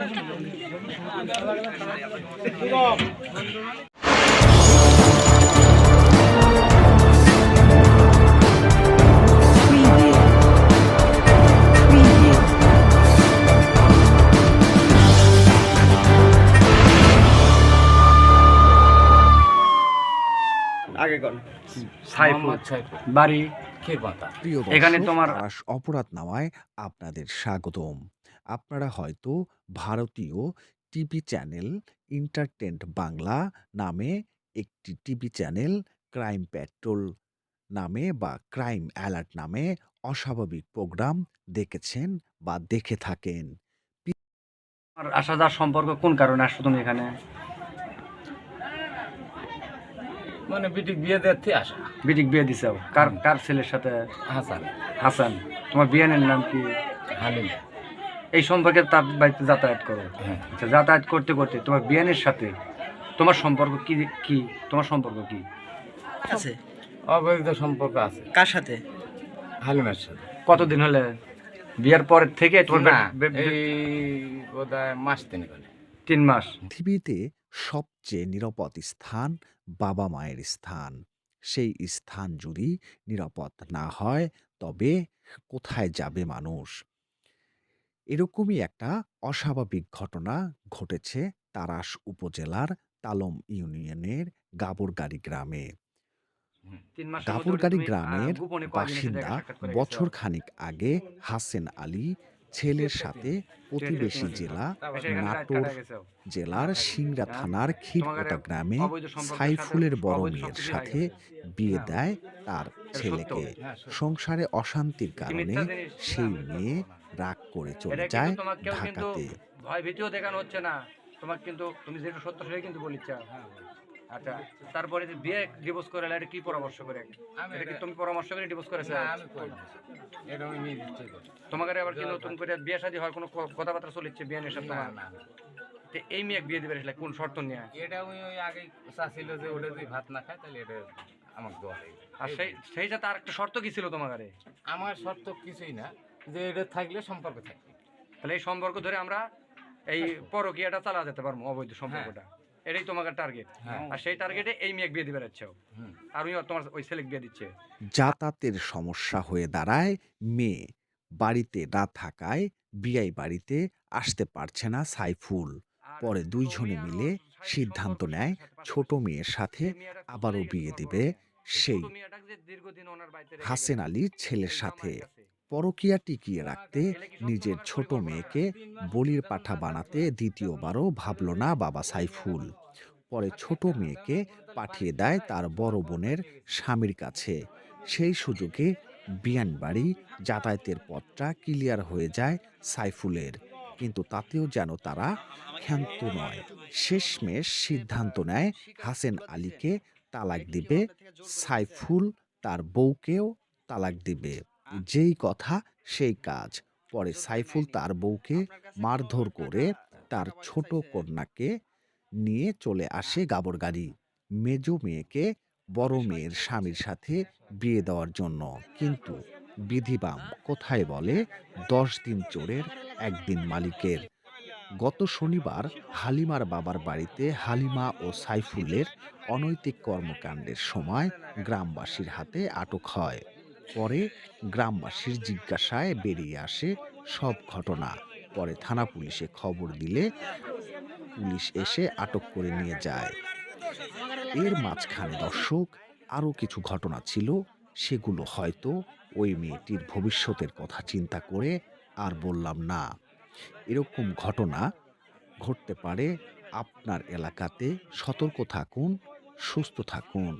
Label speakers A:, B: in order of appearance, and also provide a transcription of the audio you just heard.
A: আগে কোন সাইফুল বাড়ি ক্ষীরপাতা।
B: এখানে তোমার অপরাধ নামায় আপনাদের স্বাগতম। আপনারা হয়তো ভারতীয় টিভি চ্যানেল এন্টারটেইনমেন্ট বাংলা নামে একটি টিভি চ্যানেল, ক্রাইম পেট্রোল নামে বা ক্রাইম অ্যালার্ট নামে অস্বাভাবিক প্রোগ্রাম দেখেছেন বা দেখে থাকেন।
A: আর আসা যাওয়ার সম্পর্ক কোন কারণে আসছো তুমি এখানে?
C: মানে বিটিক বিয়ে দেখতে আসা।
A: বিটিক বিয়ে দিছো? কার ছেলের সাথে?
C: হাসান।
A: হাসান। তোমার বিয়ানের নাম কি?
C: হালিম।
A: এই সম্পর্কে তার বাড়িতে যাতায়াত করো?
C: হ্যাঁ।
A: আচ্ছা, যাতায়াত করতে করতে তোমার বিয়ানের সাথে তোমার সম্পর্ক কি? তোমার সম্পর্ক কি
D: আছে?
C: অবৈধ সম্পর্ক আছে।
D: কার সাথে?
C: হালিমের সাথে।
A: কতদিন হলে? বিয়ার পরের থেকে তোমার
C: না, এই বোধহয় মাস 3 হলে।
A: 3 মাস।
B: পৃথিবীতে সবচেয়ে নিরাপদ স্থান বাবা মায়ের স্থান। সেই স্থান যদি নিরাপদ না হয় তবে কোথায় যাবে মানুষ? এরকমই একটা অস্বাভাবিক ঘটনা ঘটেছে তাড়াশ উপজেলার তালম ইউনিয়নের গাবরগাড়ি গ্রামে।
A: 3 মাসের মধ্যে
B: গাবরগাড়ি
A: তুমি
B: গ্রামের
A: গোপনে কয়দিনের সাথে
B: বাসিন্দা
A: দেখা সাক্ষাৎ করে গেছো?
B: বছর খানিক আগে হাসেন আলী ছেলের সাথে প্রতিবেশী জেলা নাটোর জেলার সিংড়া থানার ক্ষীরপোতা গ্রামে সাইফুলের বড় মেয়ের সাথে বিয়ে দেয় তার ছেলেকে। সংসারে অশান্তির কারণে সেই মেয়ে রাগ করে চলে যায় ঢাকাতে।
A: ভয় ভীতিও দেখানো হচ্ছে না তোমার, কিন্তু তুমি যেটা সত্য সেটাই কিন্তু বলিচ্ছ। আচ্ছা, তারপরে যে বিয়ে ডিভোর্স করে এটা কি পরামর্শ করে? এটা কি তুমি পরামর্শ করে ডিভোর্স করেছো? তোমাকে আবার কি নতুন করে বিয়ে শাদী হয় কোনো কথাবার্তা চলেছে বিয়ানের সাথে? এই মেয়ে বিয়ে দিবে কোন শর্ত নিয়ে?
C: এটা ওই আগে চাচ্ছিল যে ওটা যদি ভাত না খায় তাহলে এটা আমাকে দেওয়া হবে।
A: আর সেই সাথে আর একটা শর্ত কি ছিল তোমার?
C: আমার শর্ত কিছুই না, যে এটা থাকলে সম্পর্ক থাকবে।
A: তাহলে এই সম্পর্ক ধরে আমরা এই পরকীয়াটা চালা যেতে পারবো, অবৈধ সম্পর্কটা। এটাই তোমার টার্গেট। আর সেই টার্গেটে এই মেয়ে বিয়ে দিবে রাখছো, আর তোমার ওই ছেলে বিয়ে দিচ্ছে।
B: যাতায়াতের সমস্যা হয়ে দাঁড়ায়। মেয়ে বাড়িতে না থাকায় বিয়াই বাড়িতে আসতে পারছে না সাইফুল। পরে দুইজনে মিলে সিদ্ধান্ত নেয় ছোট মেয়ের সাথে আবারও বিয়ে দিবে সেই হাসেন আলীর ছেলের সাথে। পরকীয়া টিকিয়ে রাখতে নিজের ছোট মেয়েকে বলির পাঠা বানাতে দ্বিতীয়বারও ভাবল না বাবা সাইফুল। পরে ছোট মেয়েকে পাঠিয়ে দেয় তার বড় বোনের স্বামীর কাছে। সেই সুযোগে বিয়ানবাড়ি যাতায়াতের পথটা ক্লিয়ার হয়ে যায় সাইফুলের, কিন্তু তাতেও যেন তারা ক্ষান্ত নয়। শেষমেশ সিদ্ধান্ত নেয় হাসেন আলীকে তালাক দিবে, সাইফুল তার বউকেও তালাক দিবে। যেই কথা সেই কাজ। পরে সাইফুল তার বউকে মারধর করে তার ছোট কন্যাকে নিয়ে চলে আসে গাবরগাড়ি মেজ মেয়েকে বড় মেয়ের স্বামীর সাথে বিয়ে দেওয়ার জন্য। কিন্তু বিধিবাম কোথায় বলে 10 দিন চোরের 1 দিন মালিকের। গত শনিবার হালিমার বাবার বাড়িতে হালিমা ও সাইফুলের অনৈতিক কর্মকাণ্ডের সময় গ্রামবাসীর হাতে আটক হয়। পরে গ্রামবাসীর জিজ্ঞাসায় বেরিয়ে আসে সব ঘটনা। পরে থানা পুলিশে খবর দিলে পুলিশ এসে আটক করে নিয়ে যায়। এর মাঝখানে দর্শক আরও কিছু ঘটনা ছিল, সেগুলো হয়তো ওই মেয়েটির ভবিষ্যতের কথা চিন্তা করে আর বললাম না। এরকম ঘটনা ঘটতে পারে আপনার এলাকাতে। সতর্ক থাকুন, সুস্থ থাকুন।